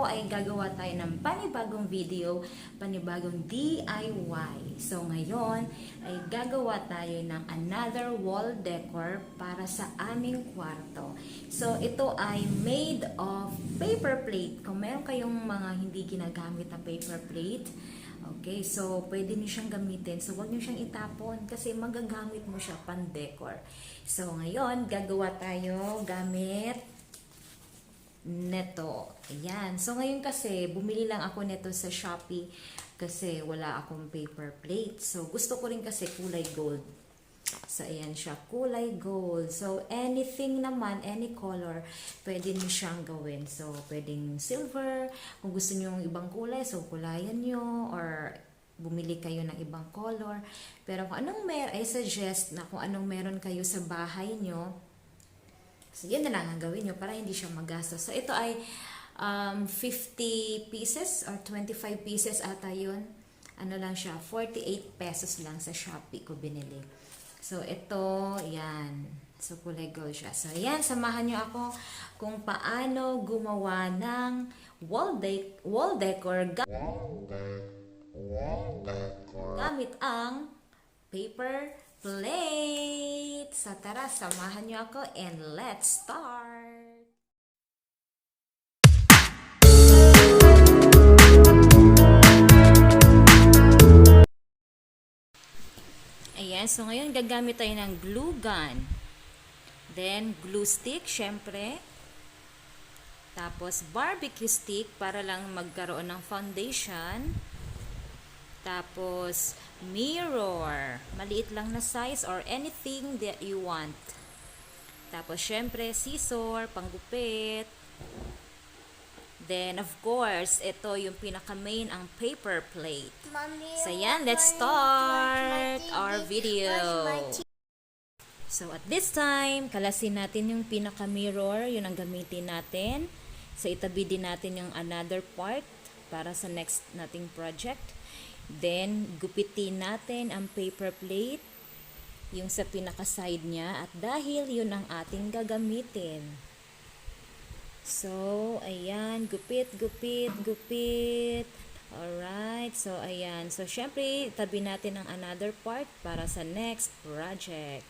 ay gagawa tayo ng panibagong video, panibagong DIY. So ngayon ay gagawa tayo ng another wall decor para sa aming kwarto. So ito ay made of paper plate. Kung meron kayong mga hindi ginagamit na paper plate, okay, so pwede niyo siyang gamitin. So huwag niyo siyang itapon kasi magagamit mo siya pan-decor. So ngayon, gagawa tayo gamit neto. Ayan. So ngayon kasi, bumili lang ako neto sa Shopee kasi wala akong paper plate. So gusto ko rin kasi kulay gold. So ayan siya, kulay gold. So anything naman, any color, pwede niyo siyang gawin. So pwedeng silver, kung gusto niyo ng ibang kulay, so kulayan niyo or bumili kayo ng ibang color. Pero kung anong I suggest na kung anong meron kayo sa bahay niyo, so yun na lang ang gawin niyo para hindi siya magastos. So ito ay 50 pieces or 25 pieces ata yun. Ano lang siya, 48 pesos lang sa Shopee ko binili. So, ito, yan. So, kulay gold siya. So, yan, samahan nyo ako kung paano gumawa ng wall decor gamit ang paper plate. So, tara, samahan nyo ako and let's start! Ayan, so ngayon gagamit tayo ng glue gun. Then, glue stick, syempre. Tapos, barbecue stick para lang magkaroon ng foundation. Tapos, mirror. Maliit lang na size or anything that you want. Tapos, syempre, scissor, panggupit. Then, of course, ito yung pinaka-main, ang paper plate. Mommy, so, yan, let's start our video. So, at this time, kalasin natin yung pinaka-mirror, yun ang gamitin natin. So, itabi din natin yung another part para sa next nating project. Then, gupitin natin ang paper plate, yung sa pinaka-side niya, at dahil yun ang ating gagamitin. So, ayan, gupit. Alright, so ayan. So, syempre, tabi natin ang another part para sa next project.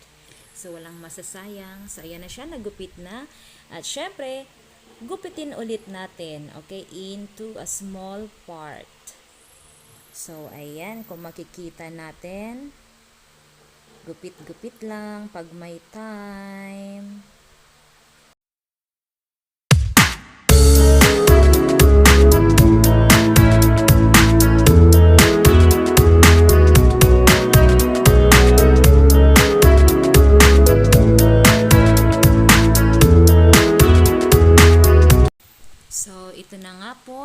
So, walang masasayang. So, ayan na siya, nagupit na. At syempre, gupitin ulit natin, okay, into a small part. So, ayan, kung makikita natin, gupit-gupit lang pag may time.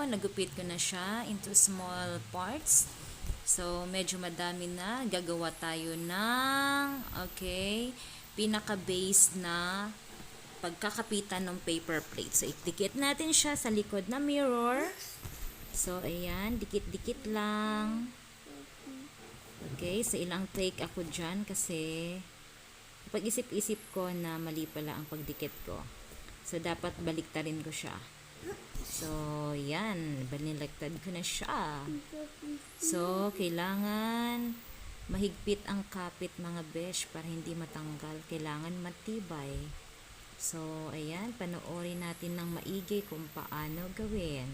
Nagupit ko na siya into small parts. So, medyo madami na. Gagawa tayo ng, okay, pinaka-base na pagkakapitan ng paper plate. So, idikit natin siya sa likod na mirror. So, ayan, dikit-dikit lang. Okay, so ilang take ako dyan kasi pag-isip-isip ko na mali pala ang pagdikit ko. So, dapat baliktarin ko siya. So, yan. Baliktad ko na siya. So, kailangan mahigpit ang kapit mga besh para hindi matanggal. Kailangan matibay. So, ayan. Panoorin natin ng maigi kung paano gawin.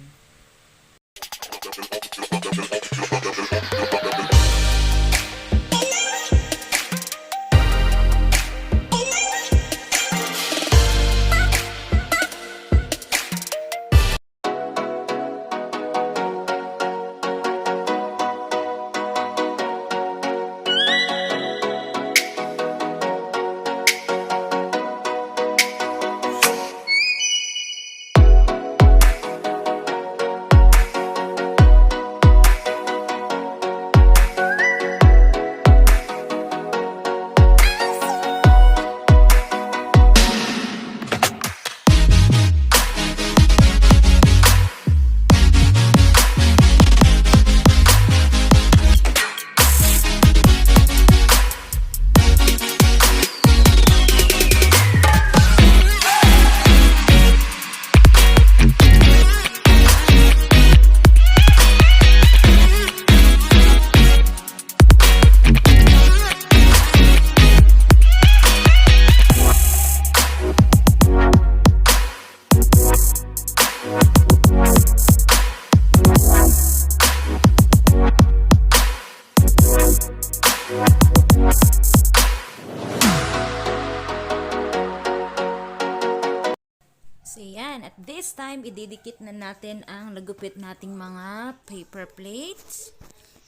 at this time, ididikit na natin ang nagupit nating mga paper plates.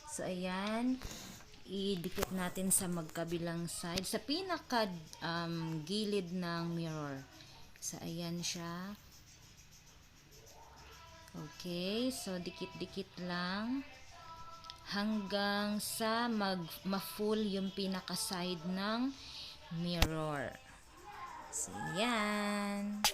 So, ayan. Idikit natin sa magkabilang side. Sa pinaka gilid ng mirror. So, ayan siya. Okay. So, dikit-dikit lang. Hanggang sa ma-full yung pinaka side ng mirror. So, yan.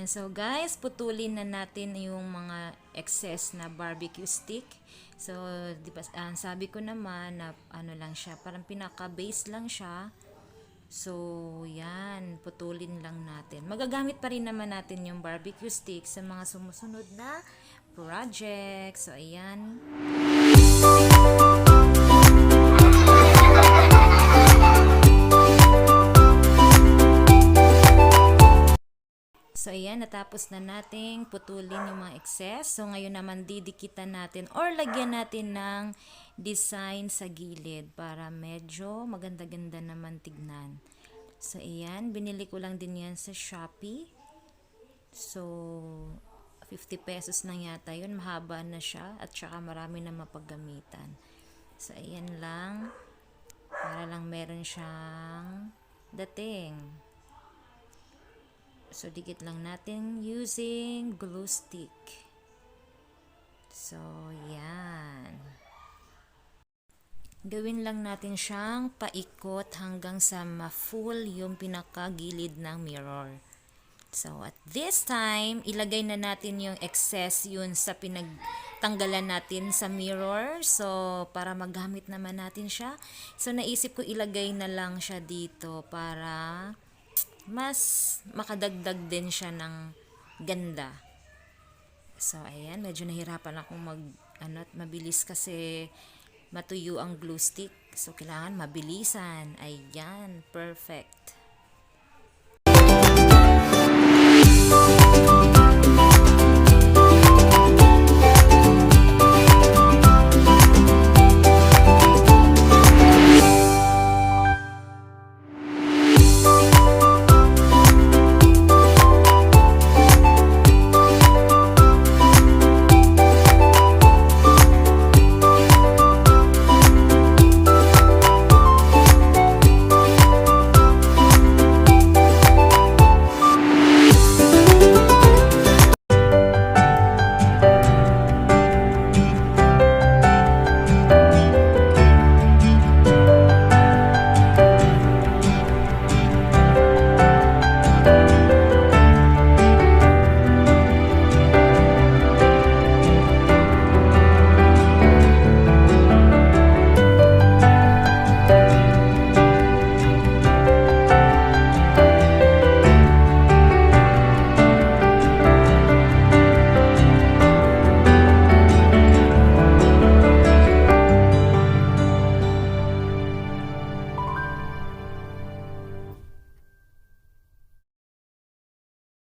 So guys, putulin na natin yung mga excess na barbecue stick. So, di ba, sabi ko naman na ano lang siya, parang pinaka-base lang siya. So, yan, putulin lang natin. Magagamit pa rin naman natin yung barbecue stick sa mga sumusunod na project. So, ayan. So, ayan, natapos na nating putulin yung mga excess. So, ngayon naman didikitan natin or lagyan natin ng design sa gilid para medyo maganda-ganda naman tignan. So, ayan, binili ko lang din yan sa Shopee. So, 50 pesos lang yata yun. Mahaba na siya at saka marami na mapaggamitan. So, ayan lang. Para lang meron siyang dating. So, dikit lang natin using glue stick. So, yan. Gawin lang natin siyang paikot hanggang sa ma-full yung pinakagilid ng mirror. So, at this time, ilagay na natin yung excess yun sa pinagtanggalan natin sa mirror. So, para magamit naman natin siya. So, naisip ko ilagay na lang siya dito para mas makadagdag din siya ng ganda. So, ayan, medyo nahirapan akong mabilis kasi matuyo ang glue stick. So, kailangan mabilisan. Ayan, perfect.